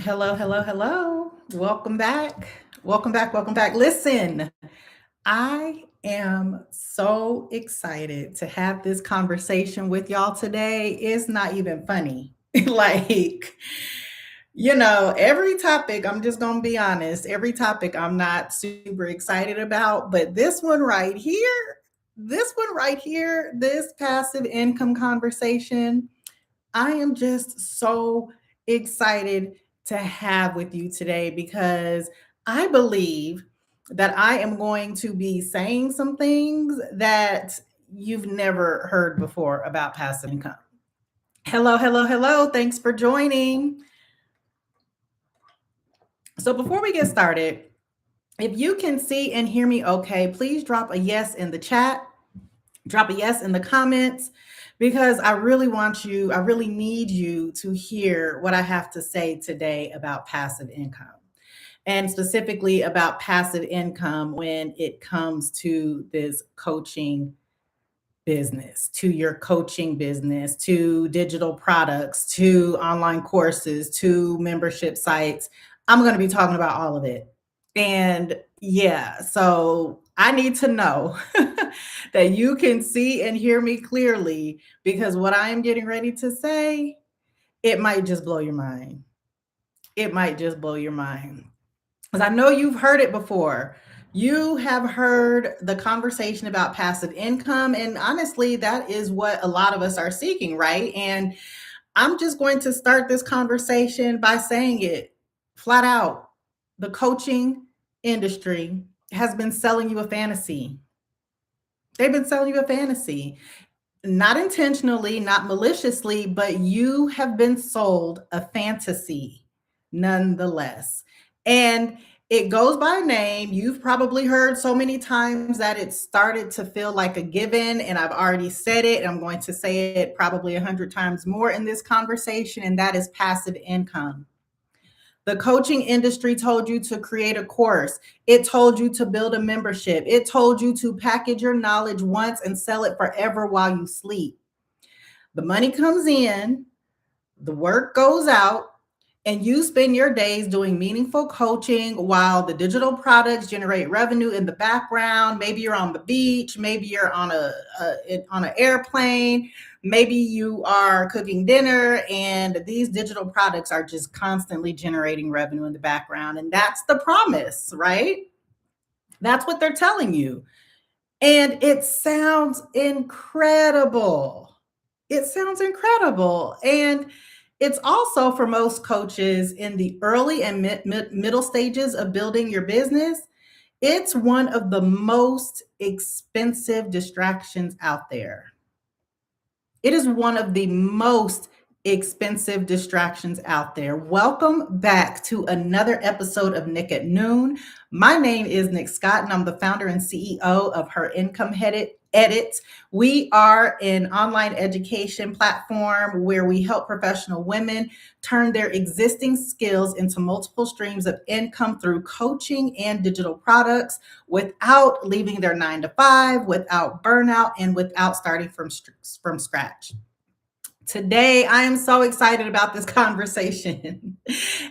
Hello, hello, hello. Welcome back. Welcome back. Welcome back. Listen, I am so excited to have this conversation with y'all today. It's not even funny. like, every topic, I'm just going to be honest, every topic I'm not super excited about, but this passive income conversation, I am just so excited to have with you today because I believe that I am going to be saying some things that you've never heard before about passive income. Hello, hello, hello. Thanks for joining. So, before we get started, if you can see and hear me okay, please drop a yes in the chat. Drop a yes in the comments because I really need you to hear what I have to say today about passive income and specifically about passive income when it comes to this coaching business, to your coaching business, to digital products, to online courses, to membership sites. I'm going to be talking about all of it. And yeah, so I need to know that you can see and hear me clearly because what I am getting ready to say, it might just blow your mind. It might just blow your mind. Because I know you've heard it before. You have heard the conversation about passive income. And honestly, that is what a lot of us are seeking, right? And I'm just going to start this conversation by saying it flat out. The coaching industry has been selling you a fantasy. They've been selling you a fantasy, not intentionally, not maliciously, but you have been sold a fantasy nonetheless. And it goes by name. You've probably heard so many times that it started to feel like a given. And I've already said it. I'm going to say it probably 100 times more in this conversation, and that is passive income. The coaching industry told you to create a course. It told you to build a membership. It told you to package your knowledge once and sell it forever while you sleep. The money comes in, the work goes out, and you spend your days doing meaningful coaching while the digital products generate revenue in the background. Maybe you're on the beach, maybe you're on an airplane, maybe you are cooking dinner, and these digital products are just constantly generating revenue in the background. And that's the promise, right? That's what they're telling you. And it sounds incredible. It sounds incredible. And it's also for most coaches in the early and middle stages of building your business, it's one of the most expensive distractions out there. It is one of the most expensive distractions out there. Welcome back to another episode of Nick at Noon. My name is Nick Scott, and I'm the founder and CEO of Her Income Edit. We are an online education platform where we help professional women turn their existing skills into multiple streams of income through coaching and digital products without leaving their 9 to 5, without burnout, and without starting from scratch. Today, I am so excited about this conversation.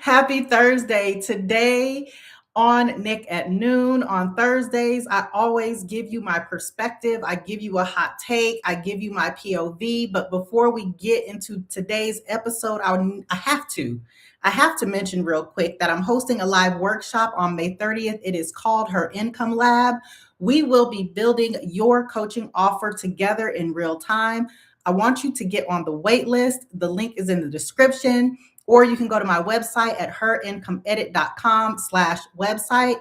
Happy Thursday. Today, on Nick at Noon, on Thursdays, I always give you my perspective. I give you a hot take. I give you my POV. But before we get into today's episode, I have to mention real quick that I'm hosting a live workshop on May 30th. It is called Her Income Lab. We will be building your coaching offer together in real time. I want you to get on the wait list. The link is in the description, or you can go to my website at herincomeedit.com/website.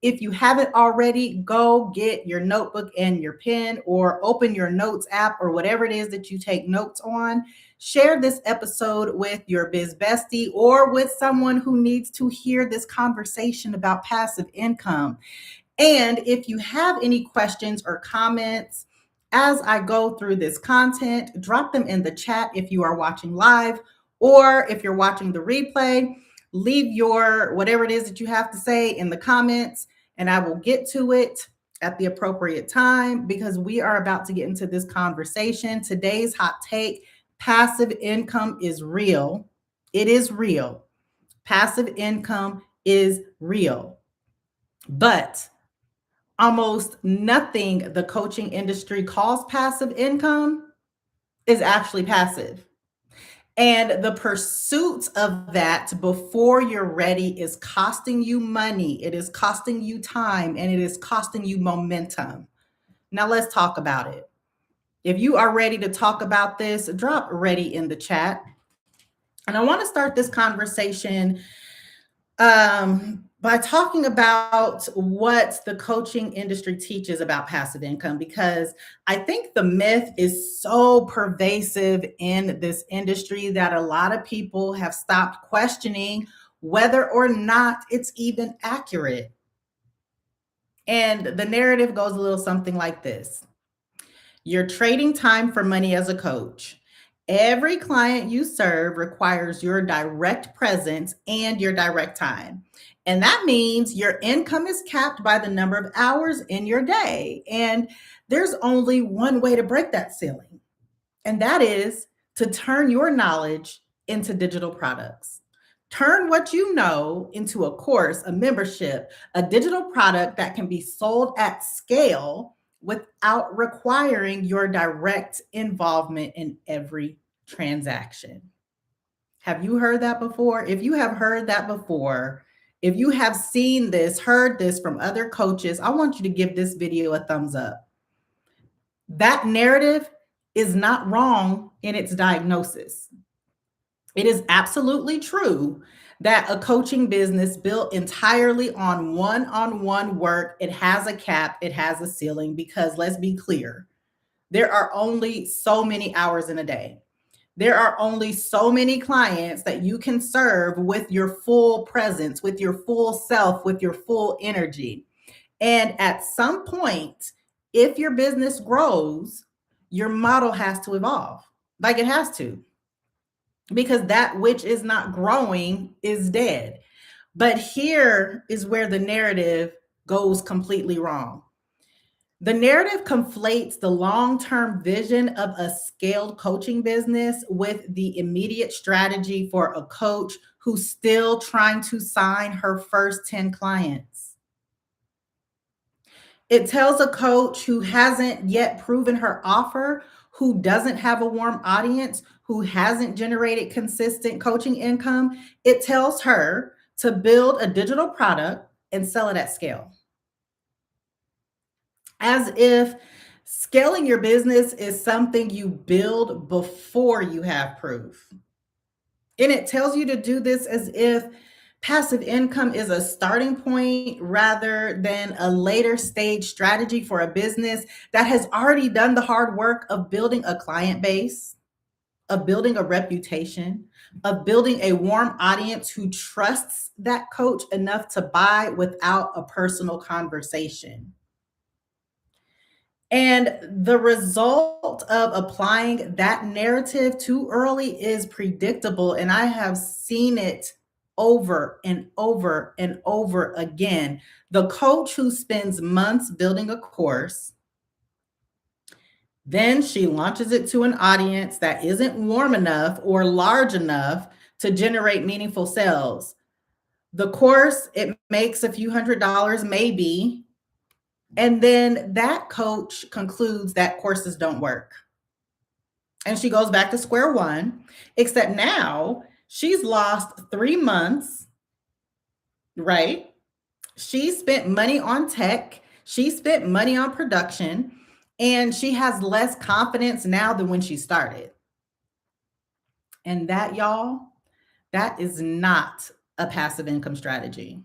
If you haven't already, go get your notebook and your pen or open your notes app or whatever it is that you take notes on. Share this episode with your biz bestie or with someone who needs to hear this conversation about passive income. And if you have any questions or comments as I go through this content, drop them in the chat if you are watching live, or if you're watching the replay, leave your whatever it is that you have to say in the comments, and I will get to it at the appropriate time because we are about to get into this conversation. Today's hot take: passive income is real. It is real. Passive income is real, but almost nothing the coaching industry calls passive income is actually passive. And the pursuit of that before you're ready is costing you money, it is costing you time, and it is costing you momentum. Now, let's talk about it. If you are ready to talk about this, drop ready in the chat. And I want to start this conversation by talking about what the coaching industry teaches about passive income, because I think the myth is so pervasive in this industry that a lot of people have stopped questioning whether or not it's even accurate. And the narrative goes a little something like this: you're trading time for money as a coach. Every client you serve requires your direct presence and your direct time. And that means your income is capped by the number of hours in your day. And there's only one way to break that ceiling, and that is to turn your knowledge into digital products. Turn what you know into a course, a membership, a digital product that can be sold at scale without requiring your direct involvement in every transaction. Have you heard that before? If you have heard that before, if you have seen this, heard this from other coaches, I want you to give this video a thumbs up. That narrative is not wrong in its diagnosis. It is absolutely true that a coaching business built entirely on one-on-one work, it has a cap, it has a ceiling, because let's be clear, there are only so many hours in a day. There are only so many clients that you can serve with your full presence, with your full self, with your full energy. And at some point, if your business grows, your model has to evolve. Like, it has to, because that which is not growing is dead. But here is where the narrative goes completely wrong. The narrative conflates the long-term vision of a scaled coaching business with the immediate strategy for a coach who's still trying to sign her first 10 clients. It tells a coach who hasn't yet proven her offer, who doesn't have a warm audience, who hasn't generated consistent coaching income, it tells her to build a digital product and sell it at scale. As if scaling your business is something you build before you have proof. And it tells you to do this as if passive income is a starting point rather than a later stage strategy for a business that has already done the hard work of building a client base, of building a reputation, of building a warm audience who trusts that coach enough to buy without a personal conversation. And the result of applying that narrative too early is predictable. And I have seen it over and over and over again. The coach who spends months building a course, then she launches it to an audience that isn't warm enough or large enough to generate meaningful sales. The course, it makes a few $100s, maybe. And then that coach concludes that courses don't work. And she goes back to square one, except now she's lost 3 months, right? She spent money on tech, she spent money on production, and she has less confidence now than when she started. And that, y'all, that is not a passive income strategy.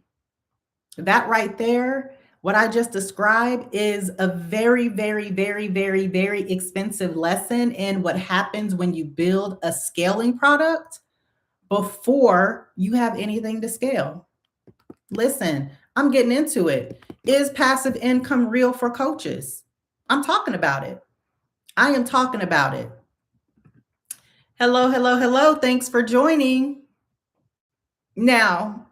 That right there, what I just described, is a very, very, very, very, very expensive lesson in what happens when you build a scaling product before you have anything to scale. Listen, I'm getting into it. Is passive income real for coaches? I'm talking about it. I am talking about it. Hello, hello, hello. Thanks for joining. Now,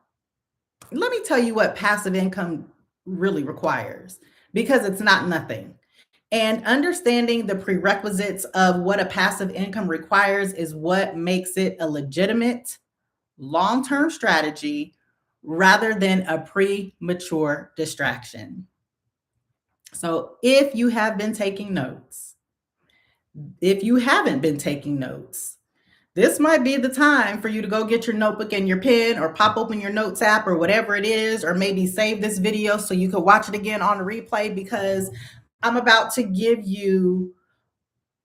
let me tell you what passive income really requires, because it's not nothing. And understanding the prerequisites of what a passive income requires is what makes it a legitimate long-term strategy rather than a premature distraction. So if you have been taking notes, if you haven't been taking notes, this might be the time for you to go get your notebook and your pen or pop open your notes app or whatever it is, or maybe save this video so you can watch it again on the replay, because I'm about to give you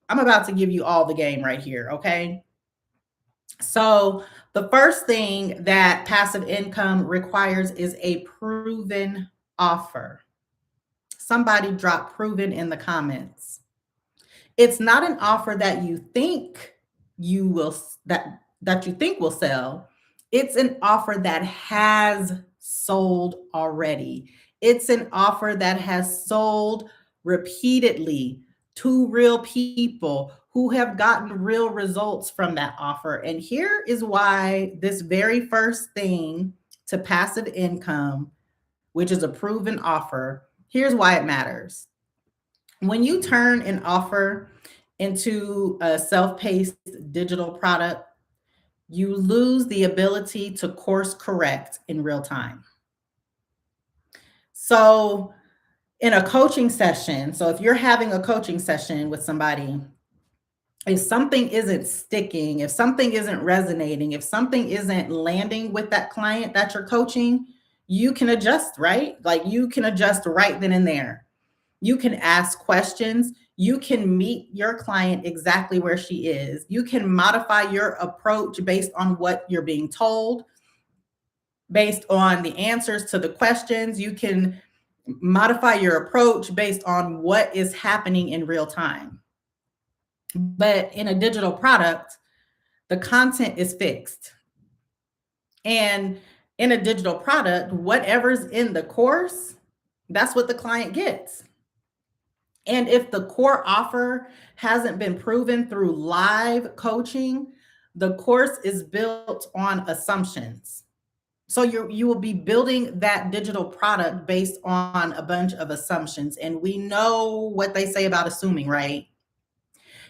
all the game right here, okay? So the first thing that passive income requires is a proven offer. Somebody drop proven in the comments. It's not an offer that you think you will that you think will sell. It's an offer that has sold already. It's an offer that has sold repeatedly to real people who have gotten real results from that offer. And here is why this very first thing to passive income, which is a proven offer, here's why it matters. When you turn an offer into a self-paced digital product, you lose the ability to course correct in real time. So in a coaching session, so if you're having a coaching session with somebody, if something isn't sticking, if something isn't resonating, if something isn't landing with that client that you're coaching, you can adjust, right? Like you can adjust right then and there. You can ask questions. You can meet your client exactly where she is. You can modify your approach based on what you're being told, based on the answers to the questions. You can modify your approach based on what is happening in real time. But in a digital product, the content is fixed. And in a digital product, whatever's in the course, that's what the client gets. And if the core offer hasn't been proven through live coaching, the course is built on assumptions. So you will be building that digital product based on a bunch of assumptions. And we know what they say about assuming, right?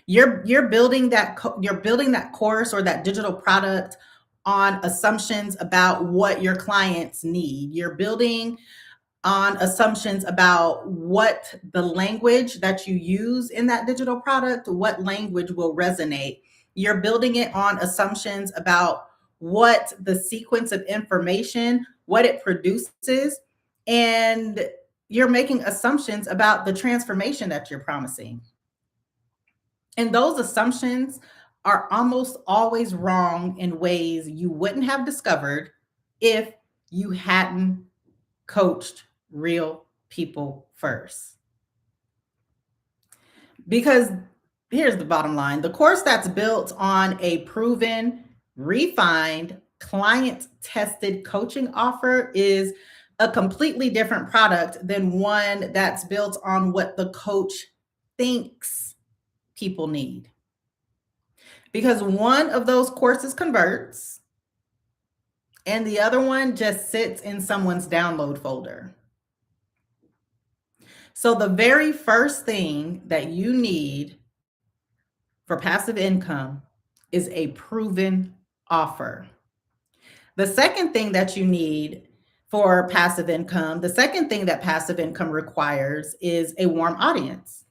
You're building that course or that digital product on assumptions about what your clients need. You're building on assumptions about what the language that you use in that digital product, what language will resonate. You're building it on assumptions about what the sequence of information, what it produces, and you're making assumptions about the transformation that you're promising. And those assumptions are almost always wrong in ways you wouldn't have discovered if you hadn't coached real people first. Because here's the bottom line: the course that's built on a proven, refined, client-tested coaching offer is a completely different product than one that's built on what the coach thinks people need. Because one of those courses converts and the other one just sits in someone's download folder. So the very first thing that you need for passive income is a proven offer. The second thing that you need for passive income, the second thing that passive income requires is a warm audience.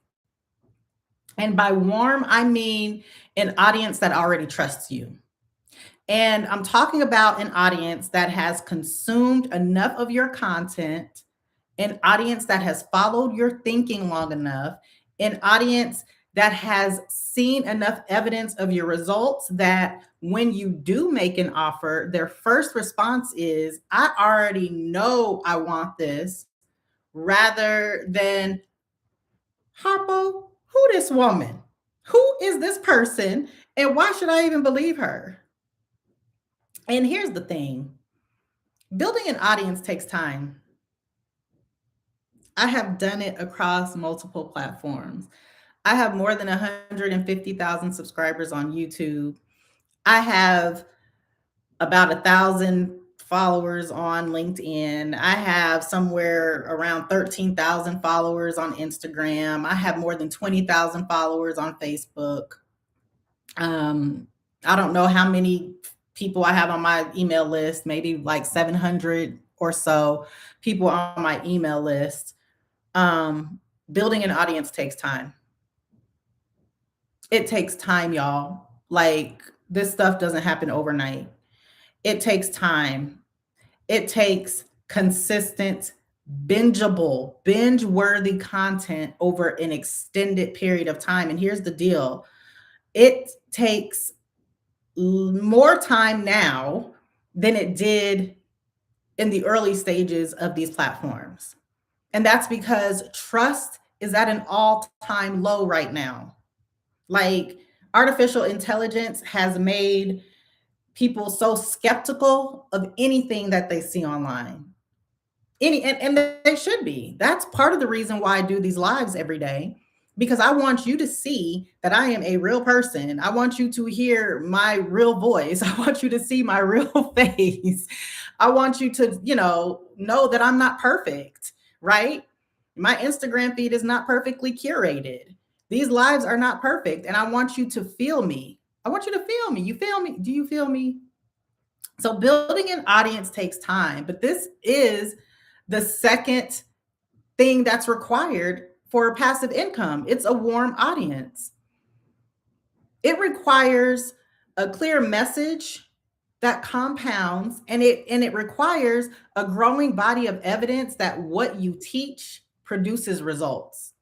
And by warm, I mean an audience that already trusts you. And I'm talking about an audience that has consumed enough of your content, an audience that has followed your thinking long enough, an audience that has seen enough evidence of your results that when you do make an offer, their first response is, I already know I want this, rather than, Harpo, who this woman? Who is this person? And why should I even believe her? And here's the thing: building an audience takes time. I have done it across multiple platforms. I have more than 150,000 subscribers on YouTube. I have about 1,000 followers on LinkedIn. I have somewhere around 13,000 followers on Instagram. I have more than 20,000 followers on Facebook. I don't know how many people I have on my email list, maybe like 700 or so people on my email list. Building an audience takes time. It takes time, y'all. Like, this stuff doesn't happen overnight. It takes time. It takes consistent, binge-worthy content over an extended period of time. And here's the deal. It takes more time now than it did in the early stages of these platforms. And that's because trust is at an all-time low right now. Like, artificial intelligence has made people so skeptical of anything that they see online. And they should be. That's part of the reason why I do these lives every day, because I want you to see that I am a real person. I want you to hear my real voice. I want you to see my real face. I want you to, know that I'm not perfect, right? My Instagram feed is not perfectly curated. These lives are not perfect, and I want you to feel me. I want you to feel me. You feel me? Do you feel me? So building an audience takes time, but this is the second thing that's required for passive income. It's a warm audience. It requires a clear message that compounds, and it requires a growing body of evidence that what you teach produces results.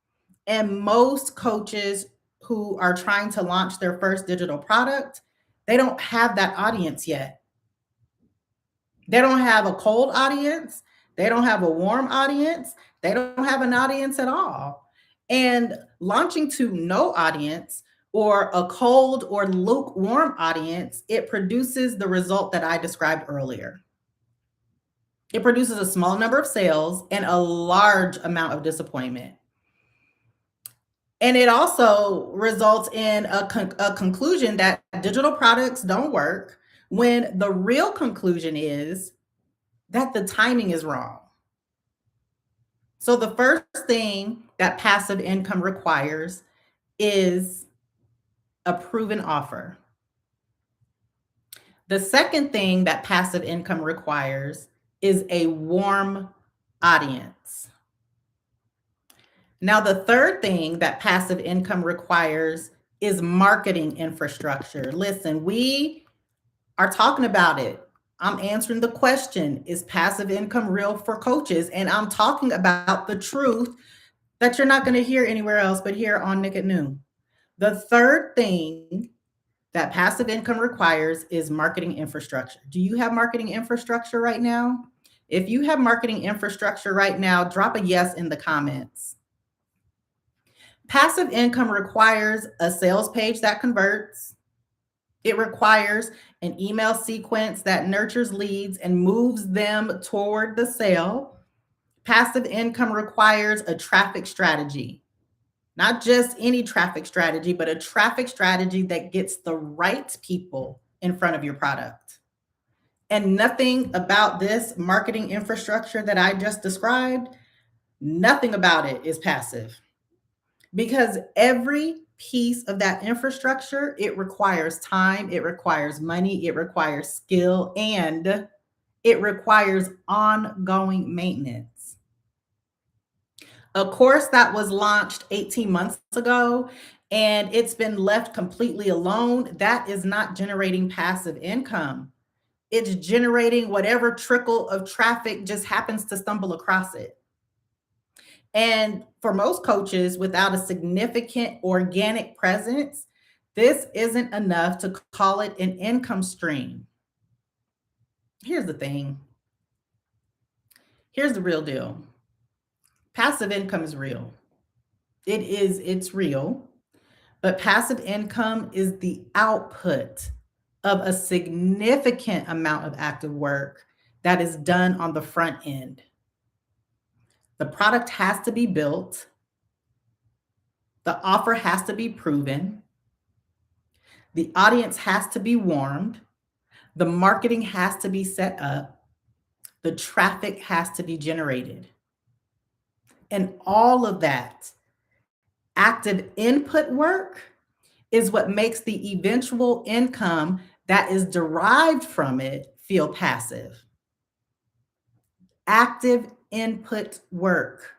And most coaches who are trying to launch their first digital product, they don't have that audience yet. They don't have a cold audience. They don't have a warm audience. They don't have an audience at all. And launching to no audience or a cold or lukewarm audience, it produces the result that I described earlier. It produces a small number of sales and a large amount of disappointment. And it also results in a conclusion that digital products don't work, when the real conclusion is that the timing is wrong. So the first thing that passive income requires is a proven offer. The second thing that passive income requires is a warm audience. Now, the third thing that passive income requires is marketing infrastructure. Listen, we are talking about it. I'm answering the question, is passive income real for coaches? And I'm talking about the truth that you're not going to hear anywhere else but here on Nick at Noon. The third thing that passive income requires is marketing infrastructure. Do you have marketing infrastructure right now? If you have marketing infrastructure right now, drop a yes in the comments. Passive income requires a sales page that converts. It requires an email sequence that nurtures leads and moves them toward the sale. Passive income requires a traffic strategy, not just any traffic strategy, but a traffic strategy that gets the right people in front of your product. And nothing about this marketing infrastructure that I just described, nothing about it is passive, because every piece of that infrastructure, it requires time, it requires money, it requires skill, and it requires ongoing maintenance. A course that was launched 18 months ago and it's been left completely alone, that is not generating passive income. It's generating whatever trickle of traffic just happens to stumble across it. And for most coaches, without a significant organic presence, this isn't enough to call it an income stream. Here's the thing. Here's the real deal. Passive income is real. It's real. But passive income is the output of a significant amount of active work that is done on the front end. The product has to be built. The offer has to be proven. The audience has to be warmed. The marketing has to be set up. The traffic has to be generated. And all of that active input work is what makes the eventual income that is derived from it feel passive. Active input work.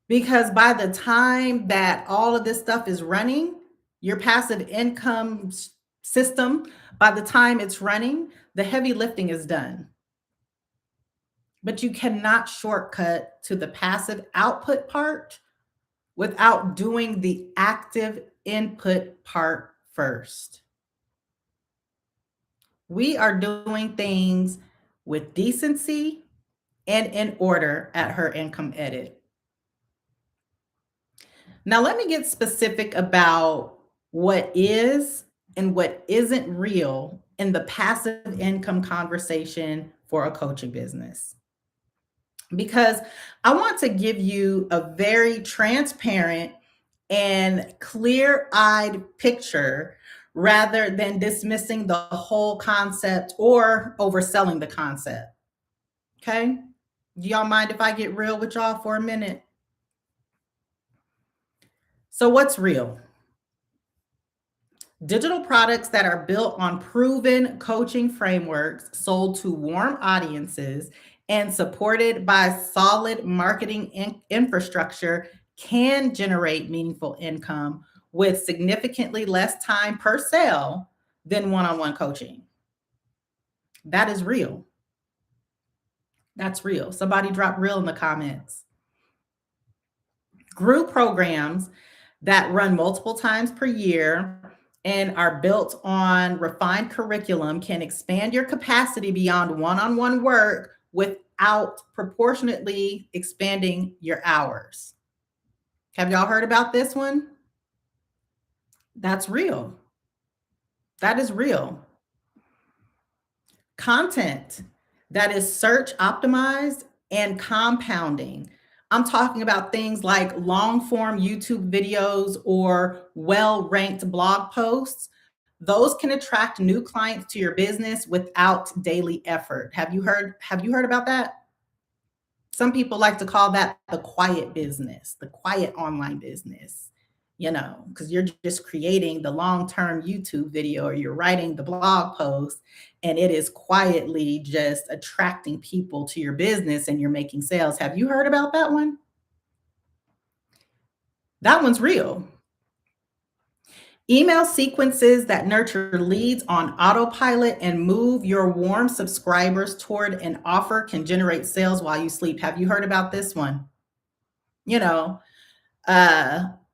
Because by the time that all of this stuff is running, your passive income system, by the time it's running, the heavy lifting is done. But you cannot shortcut to the passive output part without doing the active input part first. We are doing things with decency and in order at Her Income Edit. Now, let me get specific about what is and what isn't real in the passive income conversation for a coaching business. Because I want to give you a very transparent and clear eyed picture rather than dismissing the whole concept or overselling the concept. Okay? Do y'all mind if I get real with y'all for a minute? So, what's real? Digital products that are built on proven coaching frameworks sold to warm audiences and supported by solid marketing infrastructure can generate meaningful income with significantly less time per sale than one-on-one coaching. That is real. That's real. Somebody drop real in the comments. Group programs that run multiple times per year and are built on refined curriculum can expand your capacity beyond one-on-one work without proportionately expanding your hours. Have y'all heard about this one? That's real. That is real. Content that is search optimized and compounding. I'm talking about things like long form YouTube videos or well ranked blog posts. Those can attract new clients to your business without daily effort. Have you heard about that? Some people like to call that the quiet business, the quiet online business, because you're just creating the long-term YouTube video or you're writing the blog post and it is quietly just attracting people to your business and you're making sales. Have you heard about that one? That one's real. Email sequences that nurture leads on autopilot and move your warm subscribers toward an offer can generate sales while you sleep. Have you heard about this one?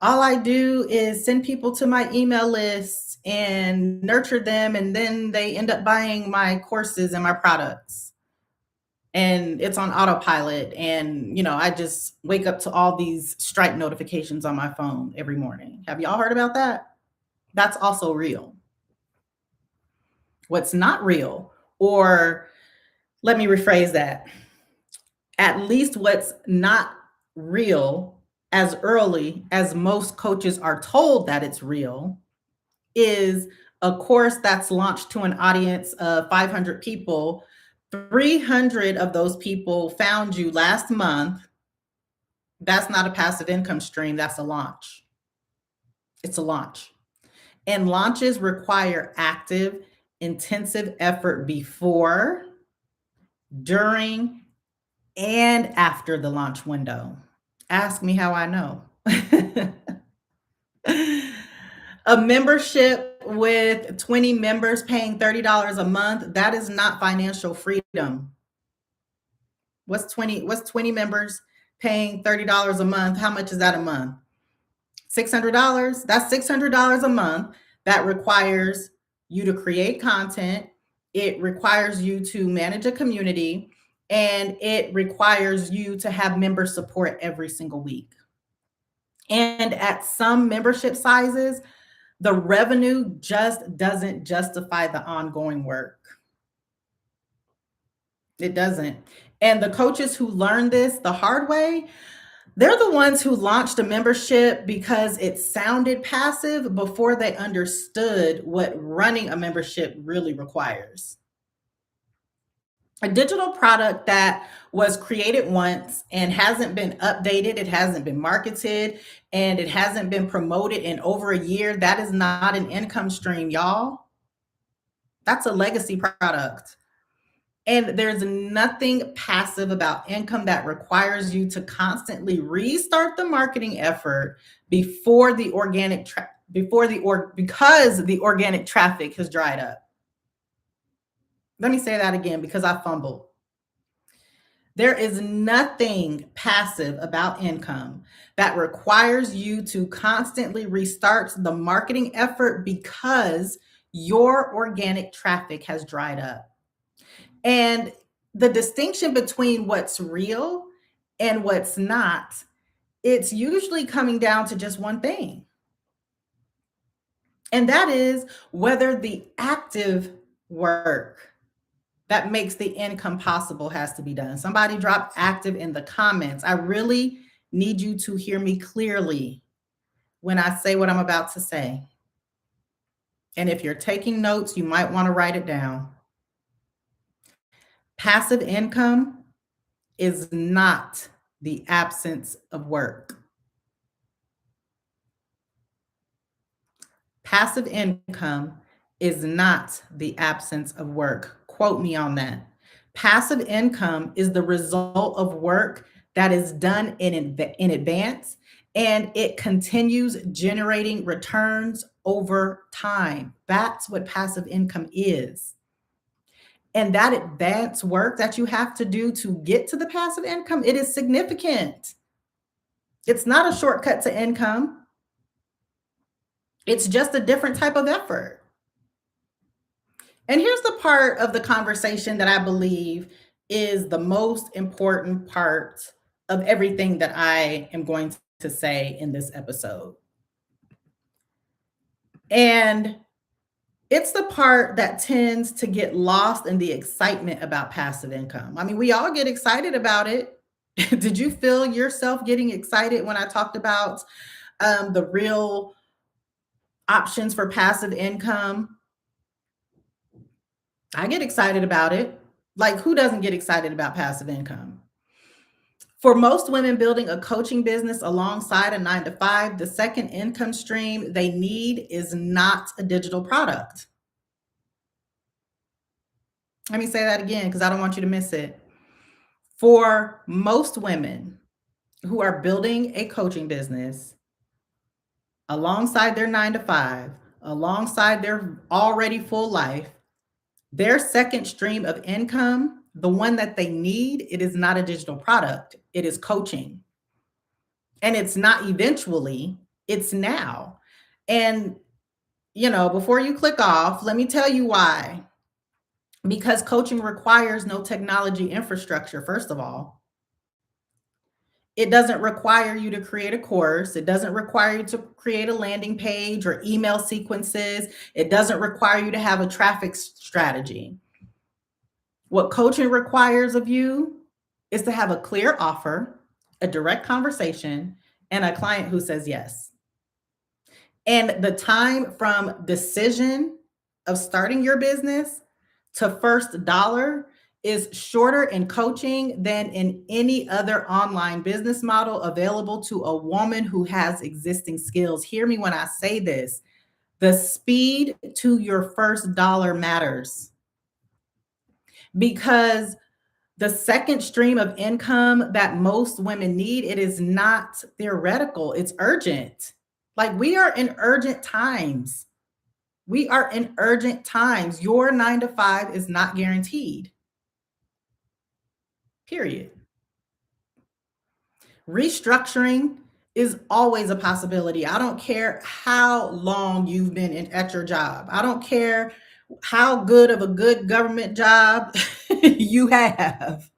All I do is send people to my email list and nurture them, and then they end up buying my courses and my products. And it's on autopilot. And, I just wake up to all these Stripe notifications on my phone every morning. Have y'all heard about that? That's also real. What's not real, or let me rephrase that. At least what's not real as early as most coaches are told that it's real is a course that's launched to an audience of 500 people. 300 of those people found you last month. That's not a passive income stream. That's a launch. It's a launch. And launches require active, intensive effort before, during, and after the launch window. Ask me how I know. A membership with 20 members paying $30 a month, that is not financial freedom. What's 20 members paying $30 a month? How much is that a month? $600. That's $600 a month. That requires you to create content. It requires you to manage a community, and it requires you to have member support every single week. And at some membership sizes, the revenue just doesn't justify the ongoing work. It doesn't. And the coaches who learn this the hard way, they're the ones who launched a membership because it sounded passive before they understood what running a membership really requires. A digital product that was created once and hasn't been updated, it hasn't been marketed, and it hasn't been promoted in over a year, that is not an income stream, y'all. That's a legacy product. And there's nothing passive about income that requires you to constantly restart the marketing effort before the organic because the organic traffic has dried up. Let me say that again because I fumbled. There is nothing passive about income that requires you to constantly restart the marketing effort because your organic traffic has dried up. And the distinction between what's real and what's not, it's usually coming down to just one thing. And that is whether the active work that makes the income possible has to be done. Somebody drop active in the comments. I really need you to hear me clearly when I say what I'm about to say. And if you're taking notes, you might want to write it down. Passive income is not the absence of work. Passive income is not the absence of work. Quote me on that. Passive income is the result of work that is done in advance, and it continues generating returns over time. That's what passive income is. And that advanced work that you have to do to get to the passive income, it is significant. It's not a shortcut to income. It's just a different type of effort. And here's the part of the conversation that I believe is the most important part of everything that I am going to say in this episode. And it's the part that tends to get lost in the excitement about passive income. I mean, we all get excited about it. Did you feel yourself getting excited when I talked about the real options for passive income? I get excited about it. Like, who doesn't get excited about passive income? For most women building a coaching business alongside a 9 to 5, the second income stream they need is not a digital product. Let me say that again because I don't want you to miss it. For most women who are building a coaching business alongside their 9 to 5, alongside their already full life, their second stream of income, the one that they need, it is not a digital product. It is coaching. And it's not eventually, it's now. And, before you click off, let me tell you why. Because coaching requires no technology infrastructure, first of all. It doesn't require you to create a course. It doesn't require you to create a landing page or email sequences. It doesn't require you to have a traffic strategy. What coaching requires of you is to have a clear offer, a direct conversation, and a client who says yes. And the time from decision of starting your business to first dollar is shorter in coaching than in any other online business model available to a woman who has existing skills. Hear me when I say this. The speed to your first dollar matters because the second stream of income that most women need, it is not theoretical, it's urgent. Like, we are in urgent times. We are in urgent times. Your 9 to 5 is not guaranteed. Period. Restructuring is always a possibility. I don't care how long you've been at your job. I don't care how good of a good government job you have.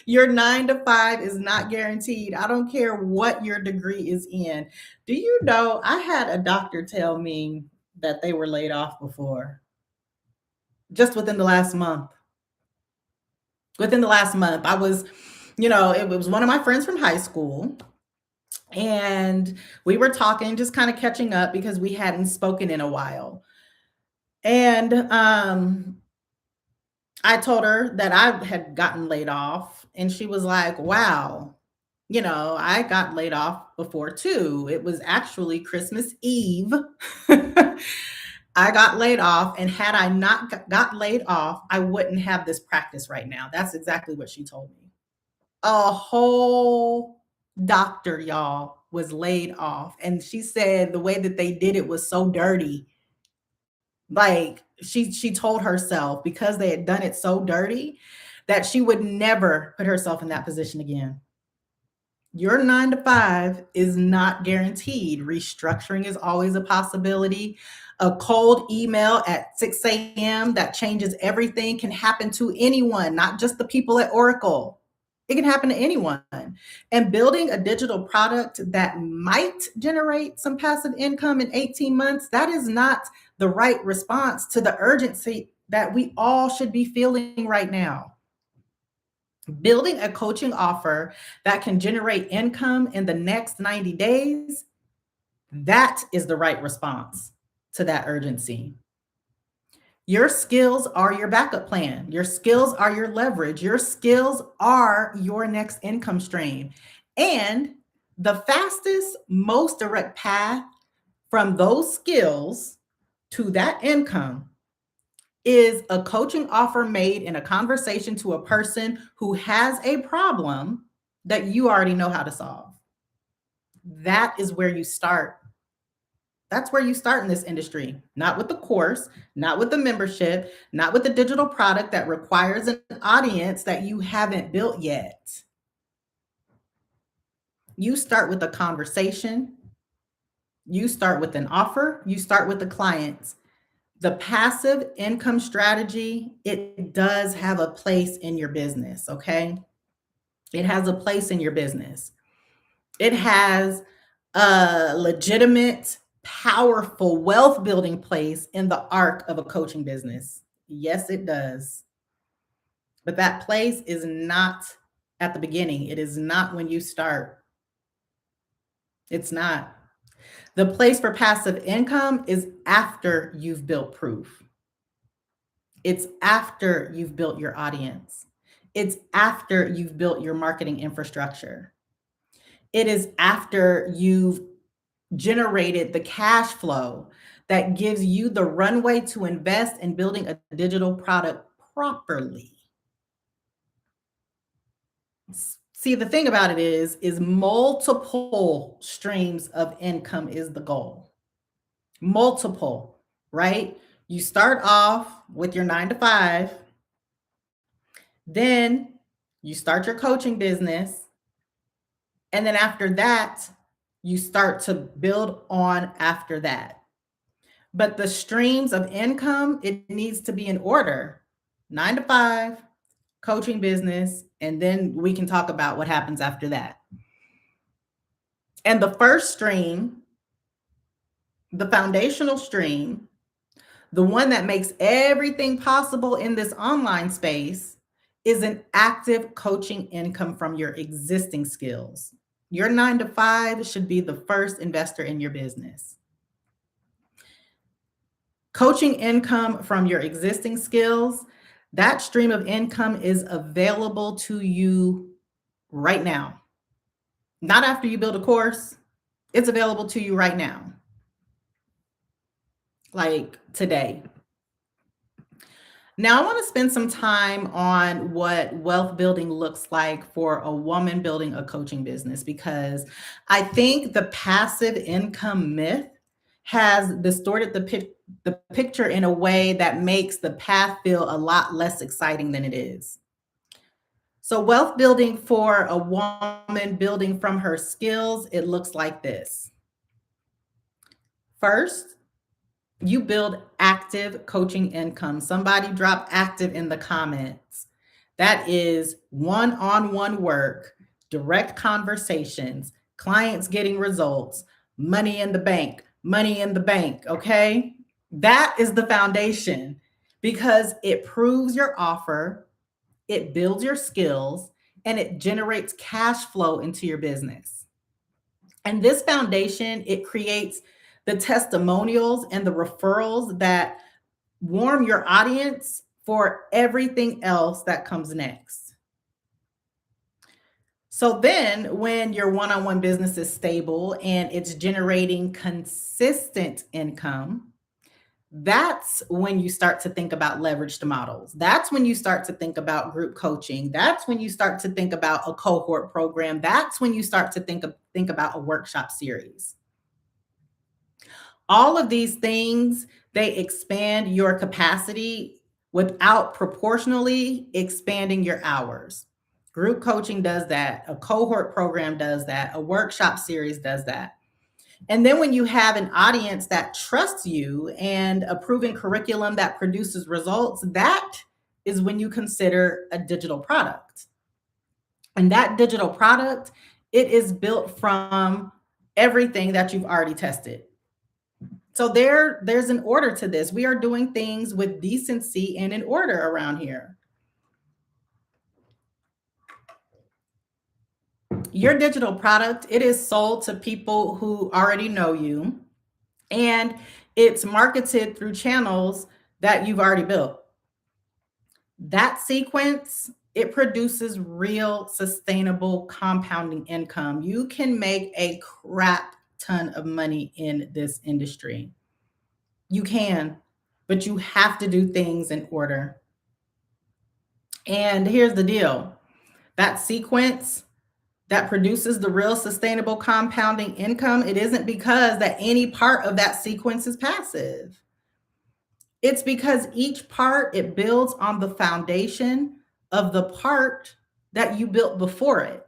Your 9 to 5 is not guaranteed. I don't care what your degree is in. Do you know, I had a doctor tell me that they were laid off before, just within the last month. Within the last month, I was, it was one of my friends from high school. And we were talking, just kind of catching up because we hadn't spoken in a while. And I told her that I had gotten laid off. And she was like, wow, I got laid off before too. It was actually Christmas Eve. I got laid off, and had I not got laid off, I wouldn't have this practice right now. That's exactly what she told me. A whole doctor, y'all, was laid off, and she said the way that they did it was so dirty. Like, she told herself because they had done it so dirty that she would never put herself in that position again. Your 9 to 5 is not guaranteed. Restructuring is always a possibility. A cold email at 6 a.m. that changes everything can happen to anyone, not just the people at Oracle. It can happen to anyone. And building a digital product that might generate some passive income in 18 months, that is not the right response to the urgency that we all should be feeling right now. Building a coaching offer that can generate income in the next 90 days, that is the right response to that urgency. Your skills are your backup plan. Your skills are your leverage. Your skills are your next income stream. And the fastest, most direct path from those skills to that income is a coaching offer made in a conversation to a person who has a problem that you already know how to solve. That is where you start. That's where you start in this industry, not with the course, not with the membership, not with the digital product that requires an audience that you haven't built yet. You start with a conversation, you start with an offer, you start with the clients. The passive income strategy, it does have a place in your business, okay? It has a place in your business. It has a legitimate, powerful wealth building place in the arc of a coaching business. Yes, it does. But that place is not at the beginning. It is not when you start. It's not. The place for passive income is after you've built proof. It's after you've built your audience. It's after you've built your marketing infrastructure. It is after you've generated the cash flow that gives you the runway to invest in building a digital product properly. See, the thing about it is multiple streams of income is the goal. Multiple, right? You start off with your 9 to 5, then you start your coaching business, and then after that, you start to build on after that. But the streams of income, it needs to be in order. 9 to 5, coaching business, and then we can talk about what happens after that. And the first stream, the foundational stream, the one that makes everything possible in this online space, is an active coaching income from your existing skills. Your 9 to 5 should be the first investor in your business. Coaching income from your existing skills, that stream of income is available to you right now. Not after you build a course, it's available to you right now. Like today. Now, I want to spend some time on what wealth building looks like for a woman building a coaching business, because I think the passive income myth has distorted the picture in a way that makes the path feel a lot less exciting than it is. So, wealth building for a woman building from her skills, it looks like this. First, you build active coaching income. Somebody drop active in the comments. That is one-on-one work, direct conversations, clients getting results, money in the bank, money in the bank. Okay. That is the foundation because it proves your offer, it builds your skills, and it generates cash flow into your business. And this foundation, it creates the testimonials and the referrals that warm your audience for everything else that comes next. So then when your one-on-one business is stable and it's generating consistent income, That's when you start to think about leveraged models. That's when you start to think about group coaching. That's when you start to think about a cohort program. That's when you start to think about a workshop series. All of these things, they expand your capacity without proportionally expanding your hours. Group coaching does that. A cohort program does that. A workshop series does that. And then when you have an audience that trusts you and a proven curriculum that produces results, that is when you consider a digital product. And that digital product, it is built from everything that you've already tested. So there's an order to this. We are doing things with decency and in order around here. Your digital product, it is sold to people who already know you, and it's marketed through channels that you've already built. That sequence, it produces real sustainable compounding income. You can make a crap ton of money in this industry. You can, but you have to do things in order. And here's the deal. That sequence that produces the real sustainable compounding income, it isn't because that any part of that sequence is passive. It's because each part, it builds on the foundation of the part that you built before it.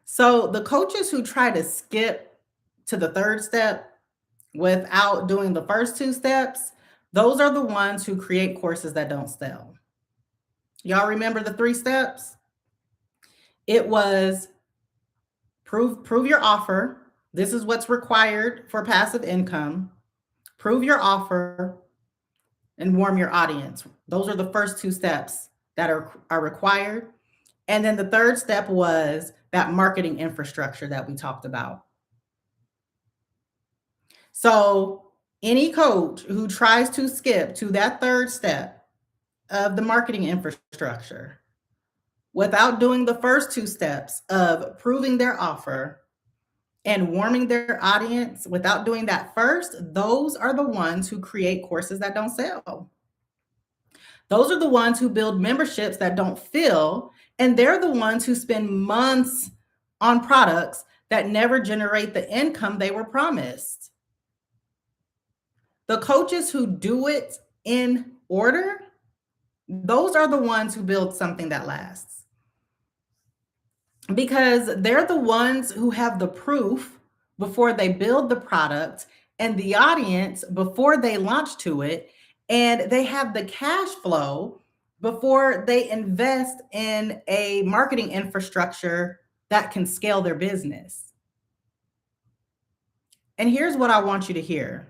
So the coaches who try to skip to the third step without doing the first two steps, those are the ones who create courses that don't sell. Y'all remember the 3 steps? It was prove your offer. This is what's required for passive income. Prove your offer and warm your audience. Those are the first 2 steps that are required. And then the third step was that marketing infrastructure that we talked about. So any coach who tries to skip to that third step of the marketing infrastructure without doing the first 2 steps of proving their offer and warming their audience, without doing that first, those are the ones who create courses that don't sell. Those are the ones who build memberships that don't fill, and they're the ones who spend months on products that never generate the income they were promised. The coaches who do it in order, those are the ones who build something that lasts. Because they're the ones who have the proof before they build the product and the audience before they launch to it, and they have the cash flow before they invest in a marketing infrastructure that can scale their business. And here's what I want you to hear.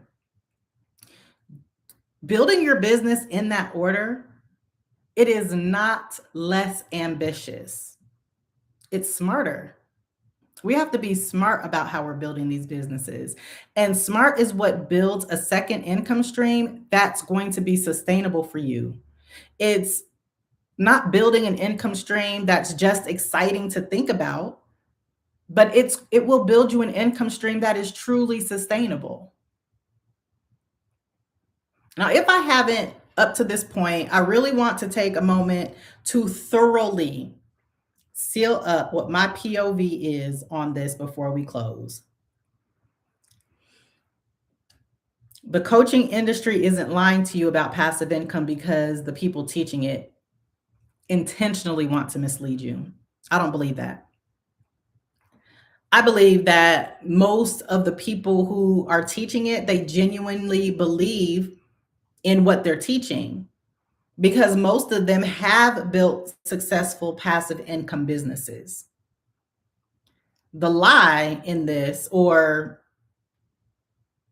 Building your business in that order, it is not less ambitious. It's smarter. We have to be smart about how we're building these businesses. And smart is what builds a second income stream that's going to be sustainable for you. It's not building an income stream that's just exciting to think about, but it will build you an income stream that is truly sustainable. Now, if I haven't up to this point, I really want to take a moment to thoroughly seal up what my POV is on this before we close. The coaching industry isn't lying to you about passive income because the people teaching it intentionally want to mislead you. I don't believe that. I believe that most of the people who are teaching it, they genuinely believe in what they're teaching, because most of them have built successful passive income businesses. The lie in this, or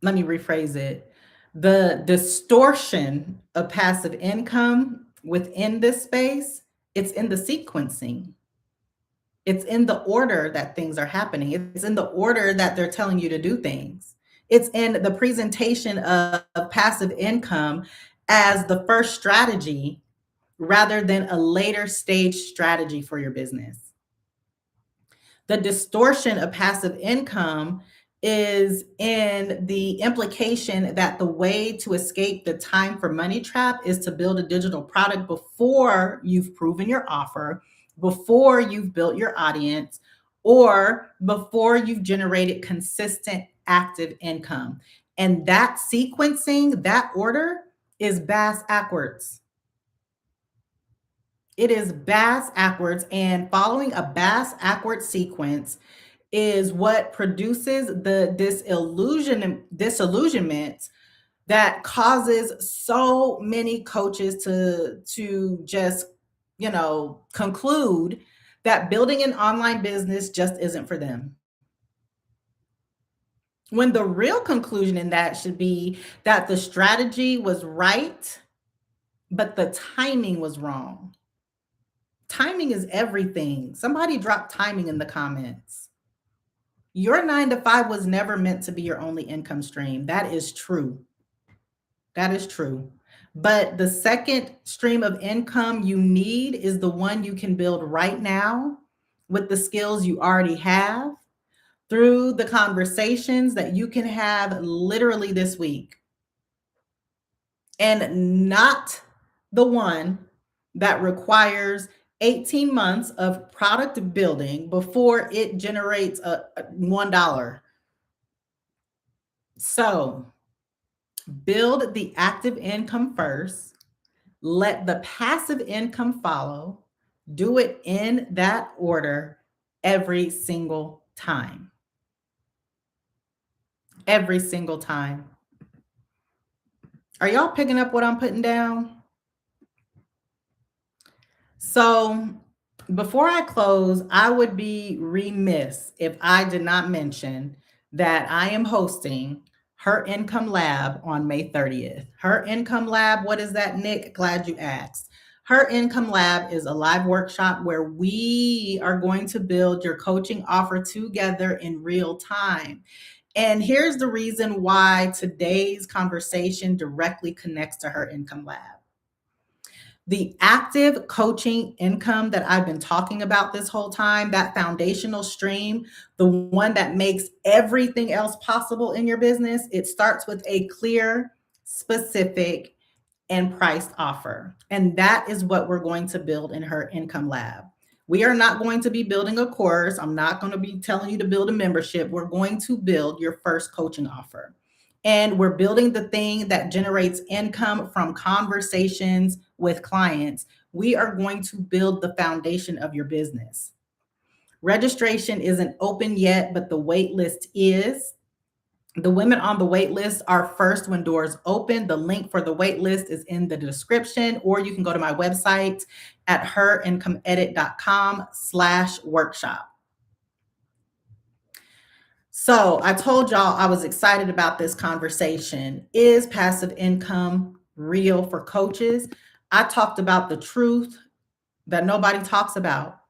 let me rephrase it, the distortion of passive income within this space, it's in the sequencing. It's in the order that things are happening. It's in the order that they're telling you to do things. It's in the presentation of passive income as the first strategy rather than a later stage strategy for your business. The distortion of passive income is in the implication that the way to escape the time for money trap is to build a digital product before you've proven your offer, before you've built your audience, or before you've generated consistent active income. And that sequencing, that order is bass backwards. It is bass backwards, and following a bass backwards sequence is what produces the disillusionment that causes so many coaches to just conclude that building an online business just isn't for them, when the real conclusion in that should be that the strategy was right but the timing was wrong. Timing is everything. Somebody drop timing in the comments. Your 9 to 5 was never meant to be your only income stream. That is true. That is true. But the second stream of income you need is the one you can build right now with the skills you already have through the conversations that you can have literally this week, and not the one that requires 18 months of product building before it generates a $1. So build the active income first, let the passive income follow, do it in that order every single time. Every single time. Are y'all picking up what I'm putting down? So before I close, I would be remiss if I did not mention that I am hosting Her Income Lab on May 30th. Her Income Lab, what is that, Nick? Glad you asked. Her Income Lab is a live workshop where we are going to build your coaching offer together in real time. And here's the reason why today's conversation directly connects to Her Income Lab. The active coaching income that I've been talking about this whole time, that foundational stream, the one that makes everything else possible in your business, it starts with a clear, specific, and priced offer. And that is what we're going to build in Her Income Lab. We are not going to be building a course. I'm not going to be telling you to build a membership. We're going to build your first coaching offer. And we're building the thing that generates income from conversations with clients. We are going to build the foundation of your business. Registration isn't open yet, but the wait list is. The women on the wait list are first when doors open. The link for the wait list is in the description, or you can go to my website at herincomeedit.com/workshop. So I told y'all I was excited about this conversation. Is passive income real for coaches? I talked about the truth that nobody talks about.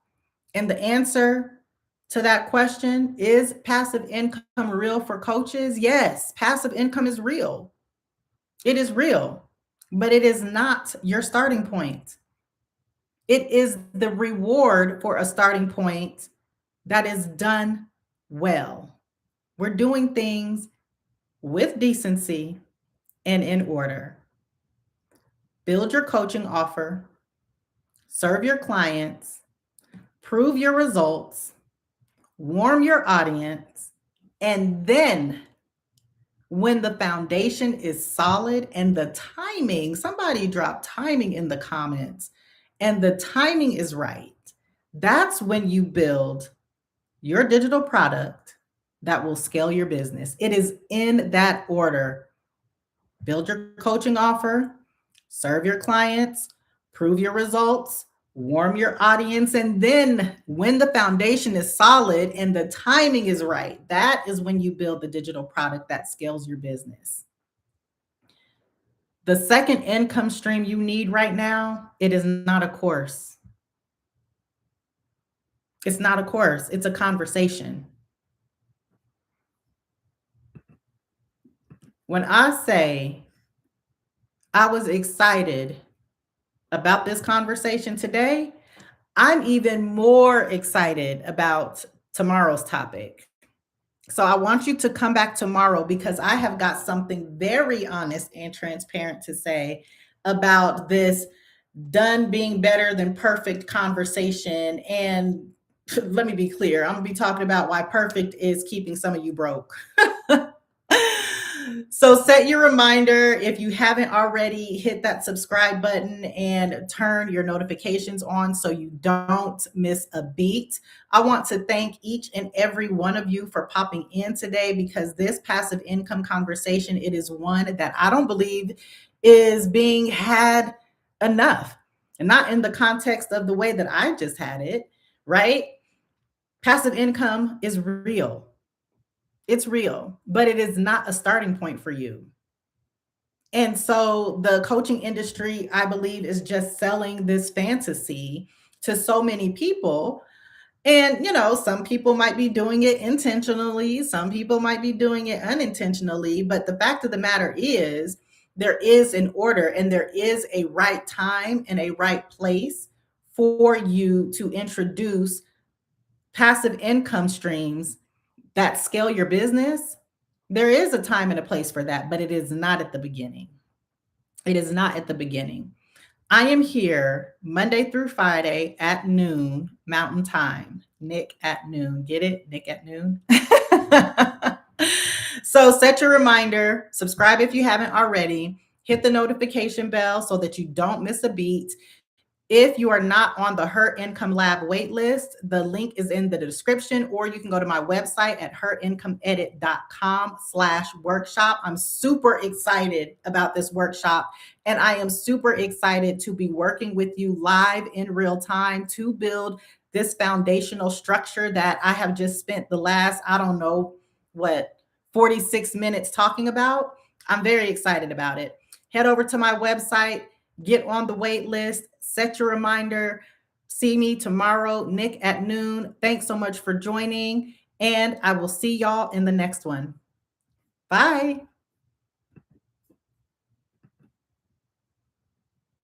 And the answer to that question, is passive income real for coaches? Yes, passive income is real. It is real, but it is not your starting point. It is the reward for a starting point that is done well. We're doing things with decency and in order. Build your coaching offer, serve your clients, prove your results, warm your audience, and then when the foundation is solid and the timing, somebody dropped timing in the comments, and the timing is right, that's when you build your digital product that will scale your business. It is in that order. Build your coaching offer, serve your clients, prove your results, warm your audience, and then when the foundation is solid and the timing is right, that is when you build the digital product that scales your business. The second income stream you need right now, it is not a course. It's not a course, it's a conversation. When I say I was excited about this conversation today, I'm even more excited about tomorrow's topic. So I want you to come back tomorrow because I have got something very honest and transparent to say about this done being better than perfect conversation. And let me be clear, I'm going to be talking about why perfect is keeping some of you broke. So set your reminder. If you haven't already, hit that subscribe button and turn your notifications on so you don't miss a beat. I want to thank each and every one of you for popping in today, because this passive income conversation, it is one that I don't believe is being had enough, and not in the context of the way that I just had it, right? Passive income is real. It's real, but it is not a starting point for you. And so the coaching industry, I believe, is just selling this fantasy to so many people. And, some people might be doing it intentionally, some people might be doing it unintentionally. But the fact of the matter is, there is an order and there is a right time and a right place for you to introduce passive income streams that scale your business. There is a time and a place for that, but it is not at the beginning. It is not at the beginning. I am here Monday through Friday at noon Mountain Time. Nick at noon. Get it? Nick at noon. So set your reminder, subscribe if you haven't already, hit the notification bell so that you don't miss a beat. If you are not on the Her Income Lab waitlist, the link is in the description, or you can go to my website at herincomeedit.com/workshop. I'm super excited about this workshop, and I am super excited to be working with you live in real time to build this foundational structure that I have just spent the last, 46 minutes talking about. I'm very excited about it. Head over to my website, get on the wait list, set your reminder. See me tomorrow, Nick at noon. Thanks so much for joining, and I will see y'all in the next one. Bye.